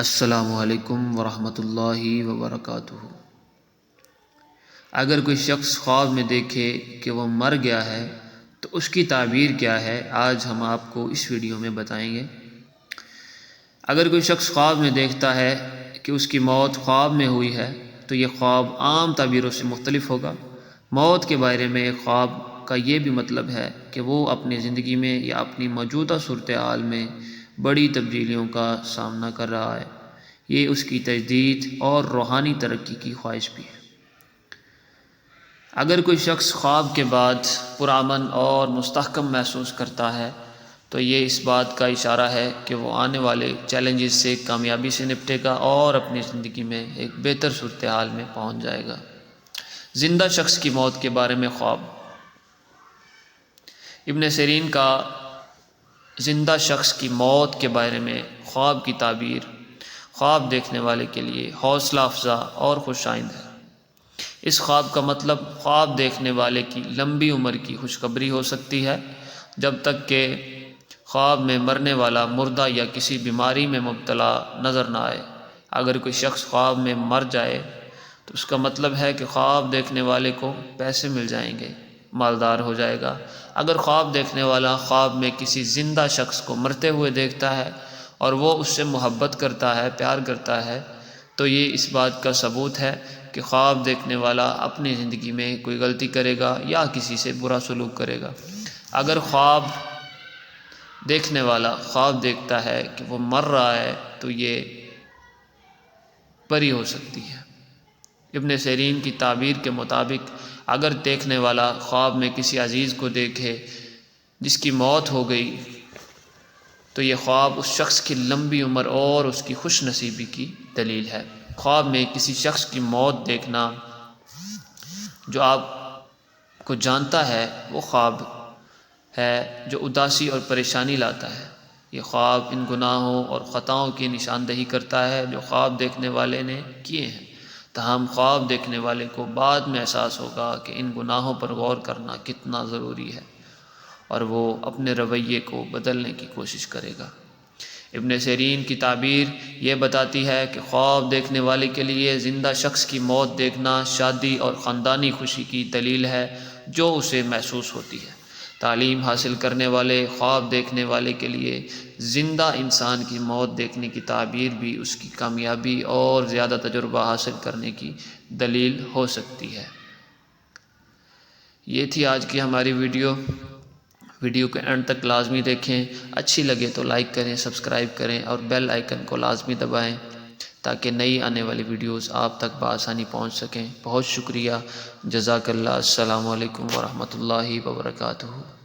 السلام علیکم ورحمۃ اللہ وبرکاتہ۔ اگر کوئی شخص خواب میں دیکھے کہ وہ مر گیا ہے تو اس کی تعبیر کیا ہے، آج ہم آپ کو اس ویڈیو میں بتائیں گے۔ اگر کوئی شخص خواب میں دیکھتا ہے کہ اس کی موت خواب میں ہوئی ہے تو یہ خواب عام تعبیروں سے مختلف ہوگا۔ موت کے بارے میں خواب کا یہ بھی مطلب ہے کہ وہ اپنی زندگی میں یا اپنی موجودہ صورتحال میں بڑی تبدیلیوں کا سامنا کر رہا ہے۔ یہ اس کی تجدید اور روحانی ترقی کی خواہش بھی ہے۔ اگر کوئی شخص خواب کے بعد پرامن اور مستحکم محسوس کرتا ہے تو یہ اس بات کا اشارہ ہے کہ وہ آنے والے چیلنجز سے کامیابی سے نپٹے گا اور اپنی زندگی میں ایک بہتر صورتحال میں پہنچ جائے گا۔ زندہ شخص کی موت کے بارے میں خواب۔ ابن سیرین کا زندہ شخص کی موت کے بارے میں خواب کی تعبیر خواب دیکھنے والے کے لیے حوصلہ افزا اور خوش آئند ہے۔ اس خواب کا مطلب خواب دیکھنے والے کی لمبی عمر کی خوشخبری ہو سکتی ہے، جب تک کہ خواب میں مرنے والا مردہ یا کسی بیماری میں مبتلا نظر نہ آئے۔ اگر کوئی شخص خواب میں مر جائے تو اس کا مطلب ہے کہ خواب دیکھنے والے کو پیسے مل جائیں گے، مالدار ہو جائے گا۔ اگر خواب دیکھنے والا خواب میں کسی زندہ شخص کو مرتے ہوئے دیکھتا ہے اور وہ اس سے محبت کرتا ہے، پیار کرتا ہے، تو یہ اس بات کا ثبوت ہے کہ خواب دیکھنے والا اپنی زندگی میں کوئی غلطی کرے گا یا کسی سے برا سلوک کرے گا۔ اگر خواب دیکھنے والا خواب دیکھتا ہے کہ وہ مر رہا ہے تو یہ پری ہو سکتی ہے۔ ابن سیرین کی تعبیر کے مطابق اگر دیکھنے والا خواب میں کسی عزیز کو دیکھے جس کی موت ہو گئی تو یہ خواب اس شخص کی لمبی عمر اور اس کی خوش نصیبی کی دلیل ہے۔ خواب میں کسی شخص کی موت دیکھنا جو آپ کو جانتا ہے وہ خواب ہے جو اداسی اور پریشانی لاتا ہے۔ یہ خواب ان گناہوں اور خطاؤں کی نشاندہی کرتا ہے جو خواب دیکھنے والے نے کیے ہیں، تاہم خواب دیکھنے والے کو بعد میں احساس ہوگا کہ ان گناہوں پر غور کرنا کتنا ضروری ہے اور وہ اپنے رویے کو بدلنے کی کوشش کرے گا۔ ابن سیرین کی تعبیر یہ بتاتی ہے کہ خواب دیکھنے والے کے لیے زندہ شخص کی موت دیکھنا شادی اور خاندانی خوشی کی دلیل ہے جو اسے محسوس ہوتی ہے۔ تعلیم حاصل کرنے والے خواب دیکھنے والے کے لیے زندہ انسان کی موت دیکھنے کی تعبیر بھی اس کی کامیابی اور زیادہ تجربہ حاصل کرنے کی دلیل ہو سکتی ہے۔ یہ تھی آج کی ہماری ویڈیو کے اینڈ تک لازمی دیکھیں۔ اچھی لگے تو لائک کریں، سبسکرائب کریں اور بیل آئیکن کو لازمی دبائیں تاکہ نئی آنے والی ویڈیوز آپ تک بآسانی پہنچ سکیں۔ بہت شکریہ، جزاک اللہ۔ السلام علیکم ورحمۃ اللہ وبرکاتہ۔